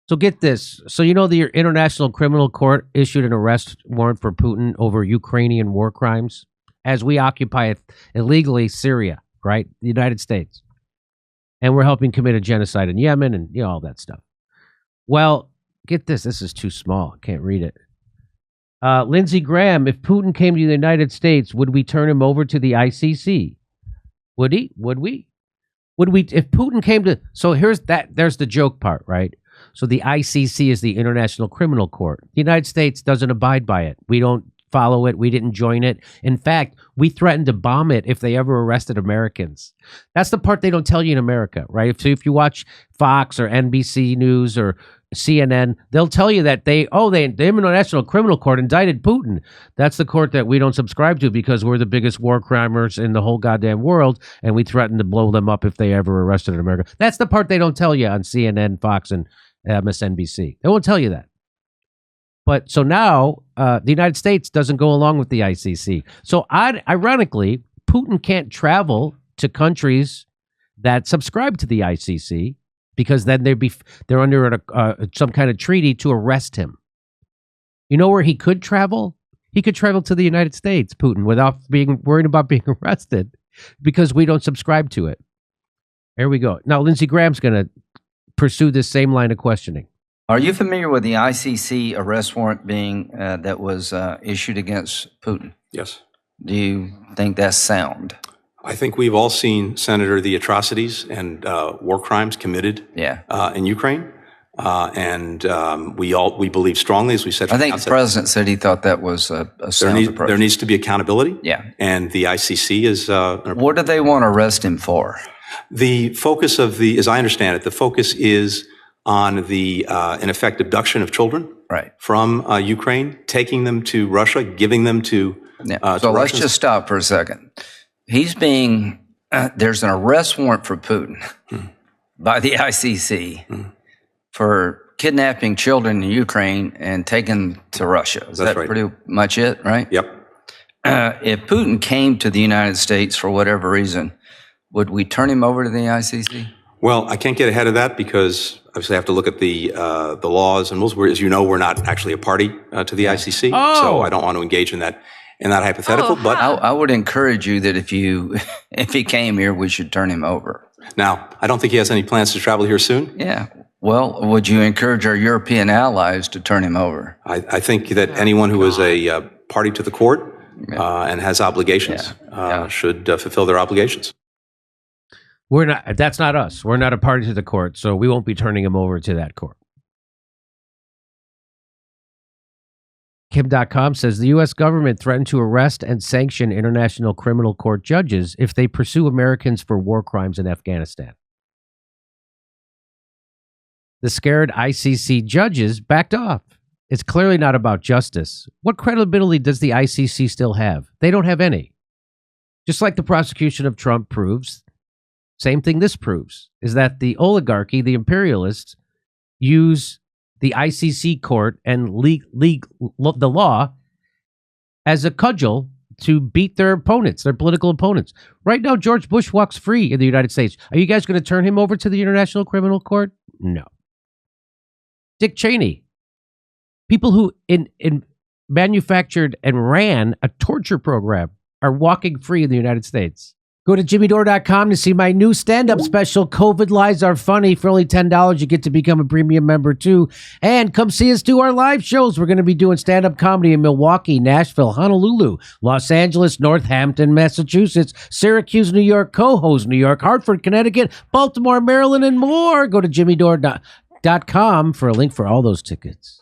So get this. So you know the International Criminal Court issued an arrest warrant for Putin over Ukrainian war crimes as we occupy illegally Syria, right? The United States. And we're helping commit a genocide in Yemen and all that stuff. Well, get this. This is too small. I can't read it. Lindsey Graham, if Putin came to the United States, would we turn him over to the ICC? Would he? Would we? Would we? If Putin came to... So there's the joke part, right? So the ICC is the International Criminal Court. The United States doesn't abide by it. We don't follow it. We didn't join it. In fact, we threatened to bomb it if they ever arrested Americans. That's the part they don't tell you in America, right? So if you watch Fox or NBC News or CNN, they'll tell you that the International Criminal Court indicted Putin. That's the court that we don't subscribe to because we're the biggest war crimers in the whole goddamn world, and we threaten to blow them up if they ever arrested America. That's the part they don't tell you on CNN, Fox, and MSNBC. They won't tell you that. But so now the United States doesn't go along with the ICC. So ironically, Putin can't travel to countries that subscribe to the ICC because then they're under some kind of treaty to arrest him. You know where he could travel? He could travel to the United States, Putin, without being worried about being arrested because we don't subscribe to it. There we go. Now, Lindsey Graham's going to pursue this same line of questioning. Are you familiar with the ICC arrest warrant being that was issued against Putin? Yes. Do you think that's sound? I think we've all seen, Senator, the atrocities and war crimes committed in Ukraine. We believe strongly, as we said. I think the president said he thought that was a sound approach. There needs to be accountability. Yeah. And the ICC is... what do they want to arrest him for? The focus of as I understand it, the focus is on the, in effect, abduction of children from Ukraine, taking them to Russia, giving them to So let's just stop for a second. He's being, there's an arrest warrant for Putin by the ICC for kidnapping children in Ukraine and taking them to Russia. Is that pretty much it, right? Yep. If Putin came to the United States for whatever reason, would we turn him over to the ICC? Well, I can't get ahead of that because obviously I have to look at the laws and rules. As you know, we're not actually a party to the ICC, so I don't want to engage in that hypothetical. But I would encourage you that if he came here, we should turn him over. Now, I don't think he has any plans to travel here soon. Yeah. Well, would you encourage our European allies to turn him over? I think that anyone who is a party to the court and has obligations should fulfill their obligations. We're not. That's not us. We're not a party to the court, so we won't be turning him over to that court. Kim.com says the U.S. government threatened to arrest and sanction International Criminal Court judges if they pursue Americans for war crimes in Afghanistan. The scared ICC judges backed off. It's clearly not about justice. What credibility does the ICC still have? They don't have any. Just like the prosecution of Trump proves, same thing this proves, is that the oligarchy, the imperialists, use the ICC court and the law as a cudgel to beat their opponents, their political opponents. Right now, George Bush walks free in the United States. Are you guys going to turn him over to the International Criminal Court? No. Dick Cheney, people who manufactured and ran a torture program are walking free in the United States. Go to jimmydore.com to see my new stand-up special, COVID Lies Are Funny. For only $10, you get to become a premium member, too. And come see us do our live shows. We're going to be doing stand-up comedy in Milwaukee, Nashville, Honolulu, Los Angeles, Northampton, Massachusetts, Syracuse, New York, Cohoes, New York, Hartford, Connecticut, Baltimore, Maryland, and more. Go to jimmydore.com for a link for all those tickets.